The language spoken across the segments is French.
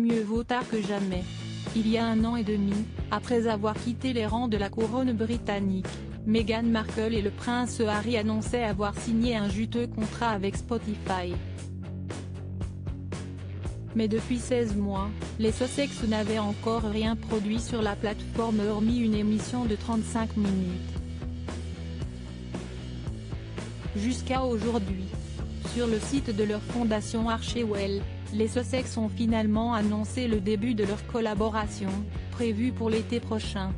mieux vaut tard que jamais. Il y a 1 an et demi, après avoir quitté les rangs de la couronne britannique, Meghan Markle et le prince Harry annonçaient avoir signé un juteux contrat avec Spotify. Mais depuis 16 mois, les Sussex n'avaient encore rien produit sur la plateforme hormis une émission de 35 minutes. Jusqu'à aujourd'hui. Sur le site de leur fondation Archewell, les Sussex ont finalement annoncé le début de leur collaboration, prévue pour l'été prochain.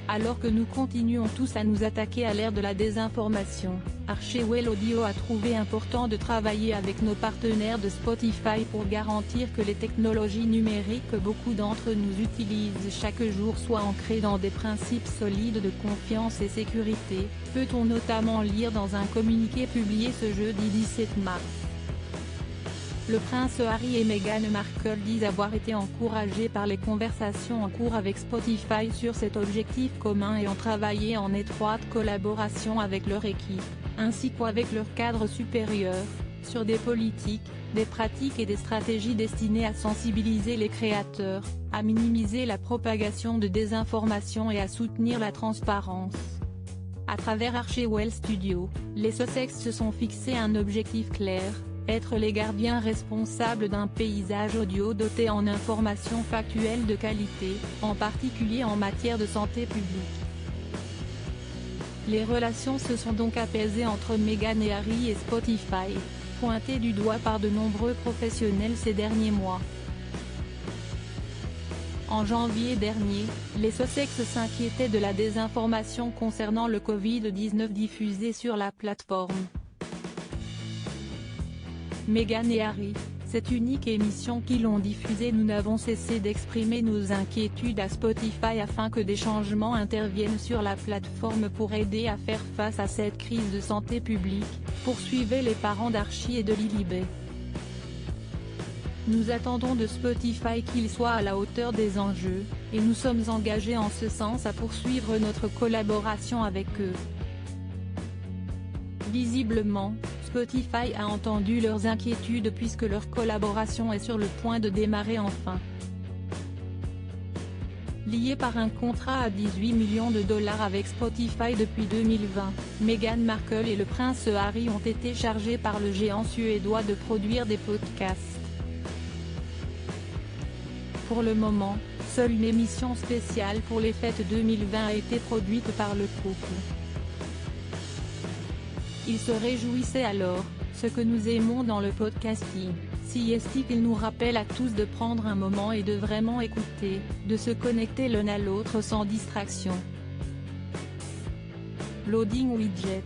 Alors que nous continuons tous à nous attaquer à l'ère de la désinformation, Archewell Audio a trouvé important de travailler avec nos partenaires de Spotify pour garantir que les technologies numériques que beaucoup d'entre nous utilisent chaque jour soient ancrées dans des principes solides de confiance et sécurité, peut-on notamment lire dans un communiqué publié ce jeudi 17 mars. Le prince Harry et Meghan Markle disent avoir été encouragés par les conversations en cours avec Spotify sur cet objectif commun et ont travaillé en étroite collaboration avec leur équipe, ainsi qu'avec leur cadre supérieur, sur des politiques, des pratiques et des stratégies destinées à sensibiliser les créateurs, à minimiser la propagation de désinformation et à soutenir la transparence. À travers Archewell Studio, les Sussex se sont fixés un objectif clair: être les gardiens responsables d'un paysage audio doté en informations factuelles de qualité, en particulier en matière de santé publique. Les relations se sont donc apaisées entre Meghan et Harry et Spotify, pointées du doigt par de nombreux professionnels ces derniers mois. En janvier dernier, les Sussex s'inquiétaient de la désinformation concernant le Covid-19 diffusée sur la plateforme. Meghan et Harry, cette unique émission qu'ils ont diffusée, nous n'avons cessé d'exprimer nos inquiétudes à Spotify afin que des changements interviennent sur la plateforme pour aider à faire face à cette crise de santé publique, poursuivaient les parents d'Archie et de Lilibet. Nous attendons de Spotify qu'il soit à la hauteur des enjeux, et nous sommes engagés en ce sens à poursuivre notre collaboration avec eux. Visiblement, Spotify a entendu leurs inquiétudes puisque leur collaboration est sur le point de démarrer enfin. Liés par un contrat à 18 millions de dollars avec Spotify depuis 2020, Meghan Markle et le prince Harry ont été chargés par le géant suédois de produire des podcasts. Pour le moment, seule une émission spéciale pour les fêtes 2020 a été produite par le couple. Ils se réjouissaient alors, ce que nous aimons dans le podcasting, si est qu'il nous rappelle à tous de prendre un moment et de vraiment écouter, de se connecter l'un à l'autre sans distraction. Loading widget.